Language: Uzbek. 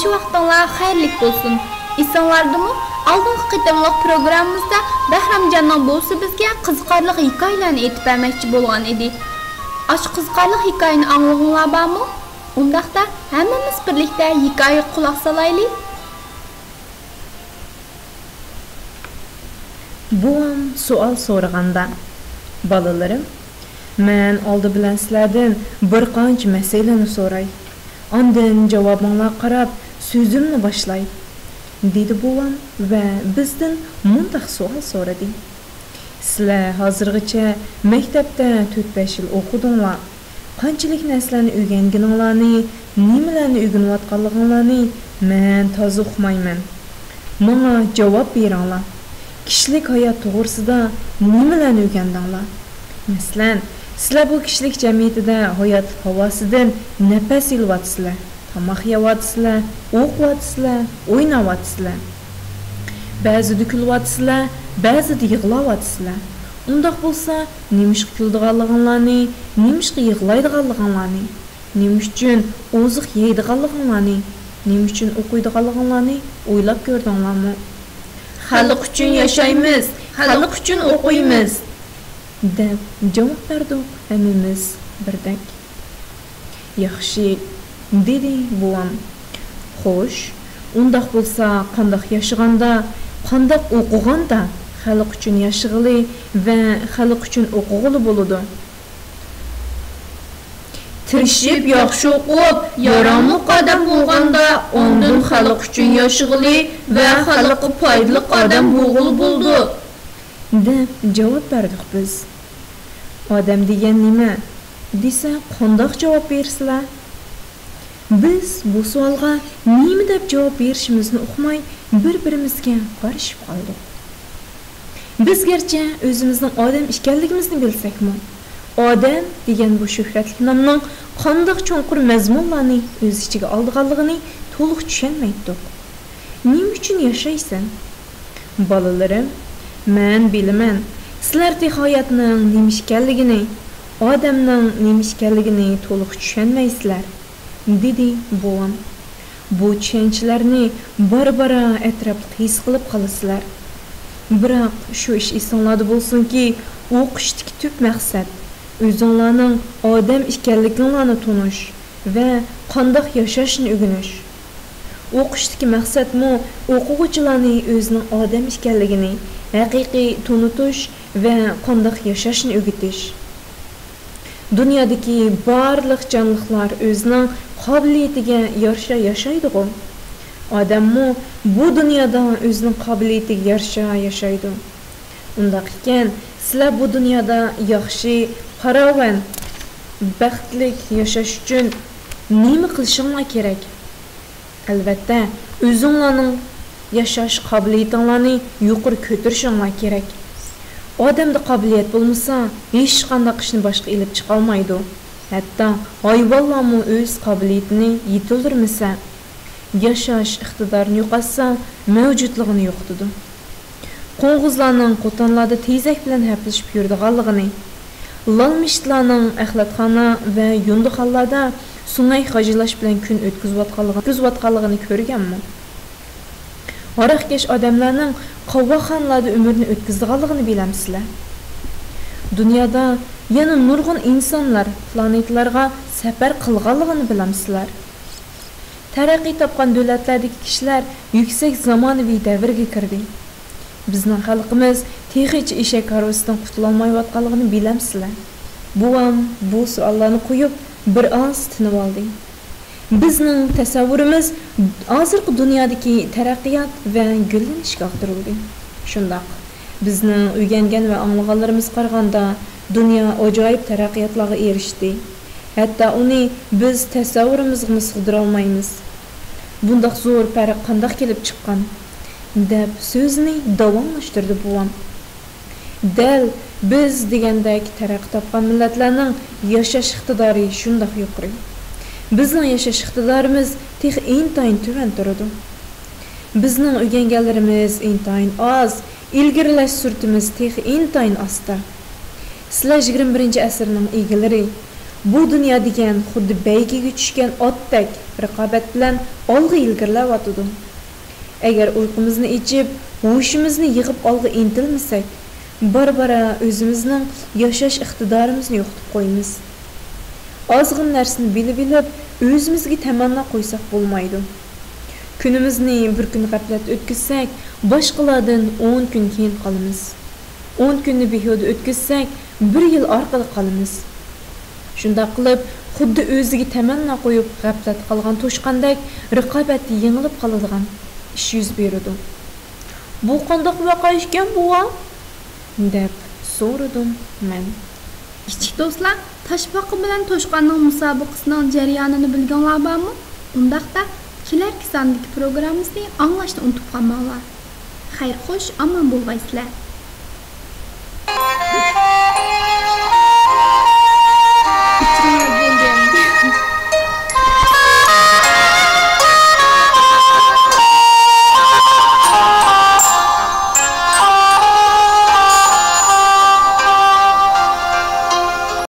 yaxshi vaqtinglar xayrlik bo'lsin. Esinglardimi? Oldingi qitimliq programmamizda Bahramjonning bo'lsa bizga qiziqarli hikoyalarni aytib bermoqchi bo'lgan edi. Ash qiziqarli hikoyani anglag'inglar bormi? Undaqda hammamiz birlikda hikoyaga quloq solaylik. Buam savol so'raganda, balalarim, men oldi bilan sizlardan bir qancha masalani so'ray. Ondan javobingizga qarab so'zimni boshlay, dedi buam va bizdan mundaq savol so'radi. Sizlar hozirgacha maktabda 4-5 yil o'qidinglar. Qanchalik narsalarni o'rganganinglarni, nimalarni o'rganayotganliginglarni men toza uqmayman. Menga javob beringlar. Kishilik hayot to'g'risida nimalarni o'rgandinglar? Masalan, sizlar bu kishilik jamiyatida hayot havosidan nafas olyapsizlar, tomoq yeyapsizlar, o'qiyapsizlar, o'ynayapsizlar. Ba'zida kulyapsizlar, ba'zida yig'layapsizlar. Undaq bo'lsa, nimishqa kuldiganliginglarni, nimishqa yig'laydiganliginglarni, nimish uchun oziq yeydiganliginglarni, nimish uchun o'qiydiganliginglarni o'ylab ko'rdinglarmi? Xalq uchun yashaymiz, xalq uchun o'qiymiz, deb javob berdik hammamiz birdek. Yaxshi, dedi buvam. Xo'sh, undaq bo'lsa, qandoq yashaganda, qandoq o'qiganda xalq uchun yashag'ili va xalq uchun o'qig'ili bo'ladi? Tirishib yaxshi o'qib, yaramli odam bo'lganda, ondan xalq uchun yashag'ili va xalqqa foydali odam bo'lg'ili bo'ldi, deb javob berdik biz. Odam degan nima? Desa, qandoq javob bersizlar? Biz bu savolga nima deb javob berishimizni uqmay, bir-birimizga qarashib qoldik. Biz garchi o'zimizning odam ekanligimizni bilsakmi, odam degan bu shuhratli nomning qandoq cho'nqur mazmunlarni o'z ichiga olganligini to'liq tushunmaydik. Nima uchun yashaysan? Bolalarim, men bilaman, sizlar hayotning nima ekanligini, odamning nima ekanligini to'liq tushunmaysizlar, dedi buvam. Bu tushunchalarni bora-bora atrofda his qilib qolasizlar. Biroq shu ish esinglarda bo'lsinki, o'qishdagi tub maqsad o'zinglarning odam ekanliginglarni tonish va qandoq yashashni o'rganish. O'qishdagi maqsadmi o'quvchilarning o'zining odam ekanligini haqiqiy tunutish va qandoq yashashni o'rgatish. Dunyodagi barliq jonliqlar o'zining qobiliyatiga yarasha yashaydi-ku. Odammi bu dunyoda o'zining qobiliyatiga yarasha yashaydi. Undaq ekan, sizlar bu dunyoda yaxshi, farovon, baxtli yashash uchun nima qilishinglar kerak? Albatta, o'zinglarning yashash qobiliyatinglarni yuqori ko'tarishinglar kerak. Odamda qobiliyat bo'lmasa, hech qanday ishni boshqa ilib chiqa olmaydi. Hatto hayvonlarmi o'z qobiliyatini yetildirmasa, yashash iqtidorini yo'qotsa, mavjudligini yo'qotadi. Qo'ng'izlarning qo'tonlarda tezak bilan haplashib yuradiganligini, lalmishtlarning axlatxona va yunduxonlarda sungay xojilash bilan kun o'tkazayotganligini ko'rganmi? Haraqkesh odamlarning qovvaxonlarda umrni o'tkazadiganligini bilamsizlar. Dunyoda yana nurg'un insonlar planetlarga safar qilganligini bilamsizlar. Taraqqiy topgan davlatlardagi kishilar yuksak zamonaviy davrga kirdi. Bizning xalqimiz texicha eshak karvasidan qutula olmayotganligini bilamsizlar. Buvam bu savollarni qo'yib bir oz tinib oldi. Bizning tasavvurimiz hozirgi dunyodagi taraqqiyot va gullanishga og'dirildi. Shundoq, bizning o'rgangan va anglaganlarimiz qaraganda dunyo ajoyib taraqqiyotlarga erishdi. Hatto uni biz tasavvurimizga sig'dira olmaymiz. Bundaq zo'r farq qanday kelib chiqqan? Deb so'zni davomlashtirdi buvam. Dal biz degandek taraqqiy topgan millatlarning yashash iqtidori shundoq yuqori. Bizning yashash iqtidorimiz tex intayin tuvan turadi. Bizning o'rganganlarimiz intayin oz, ilgarilash sur'atimiz tex intayin asta. Sizlar 21-asrning egilari, bu dunyo degan xuddi baygiga tushgan otdek raqobat bilan olg'a ilgarilayotdi. Agar uyqumizni ichib, hushimizni yig'ib olg'a intilmasak, barbara o'zimizning yashash iqtidorimizni yo'qotib qo'yamiz. Ozg'in narsani bilib, o'zimizga tamanno qo'ysak bo'lmaydi. Kunimizni bir kun g'aflat o'tkazsak, boshqalardan 10 kun keyin qolamiz. 10 kunni behuda o'tkazsak, 1 yil orqada qolamiz. Shunday qilib, xuddi o'ziga tamanno qo'yib g'aflat qilgan to'shqandek raqobatda yengilib qoladigan ish yuz beradi. Bu qanday voqea ekan buva? deb so'radim men. Kichik do'stlar, toshbaqa bilan to'shqonning musobaqasining jarayonini bilganlar bormi? Undaqda kelarki sondagi programmamizni anglashni unutib qolmanglar. Xayr, xo'sh, omon bo'lgaysizlar.